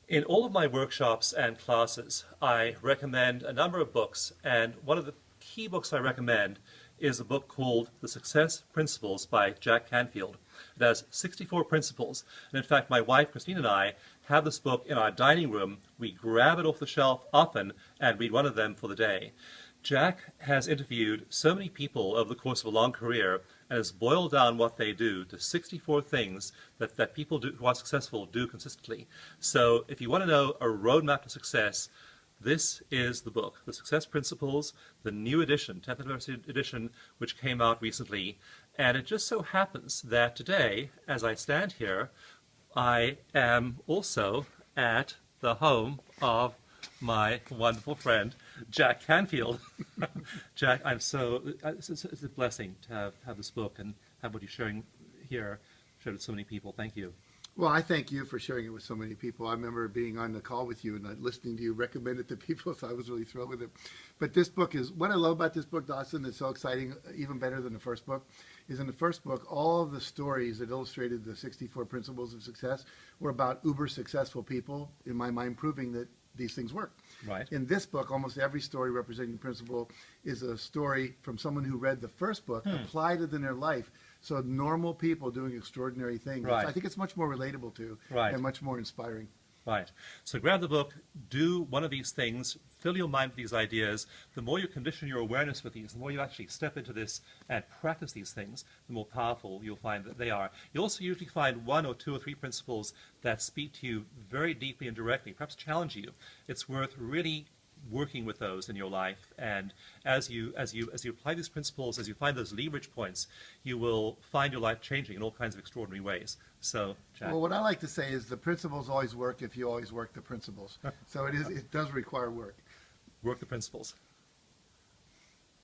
In all of my workshops and classes, I recommend a number of books, and one of the key books I recommend is a book called The Success Principles by Jack Canfield. It has 64 principles, and in fact my wife Christine and I have this book in our dining room. We grab it off the shelf often and read one of them for the day. Jack has interviewed so many people over the course of a long career and has boiled down what they do to 64 things that people who are successful do consistently. So if you want to know a roadmap to success, this is the book, The Success Principles, the new edition, 10th anniversary edition, which came out recently. And it just so happens that today, as I stand here, I am also at the home of my wonderful friend, Jack Canfield. Jack, it's a blessing to have this book and have what you're sharing here, shared with so many people. Thank you. Well, I thank you for sharing it with so many people. I remember being on the call with you and listening to you recommend it to people, so I was really thrilled with it. But this book is, what I love about this book, Dawson, that's so exciting, even better than the first book, is in the first book, all of the stories that illustrated the 64 principles of success were about uber successful people, in my mind, proving that these things work. Right. In this book, almost every story representing principle is a story from someone who read the first book, applied it in their life. So normal people doing extraordinary things. Right. I think it's much more relatable to and much more inspiring. Right. So grab the book, do one of these things, fill your mind with these ideas. The more you condition your awareness with these, the more you actually step into this and practice these things, the more powerful you'll find that they are. You'll also usually find one or two or three principles that speak to you very deeply and directly, perhaps challenge you. It's worth really working with those in your life, and as you apply these principles, as you find those leverage points, you will find your life changing in all kinds of extraordinary ways. So, Jack. Well, what I like to say is the principles always work if you always work the principles. So it does require work. Work the principles.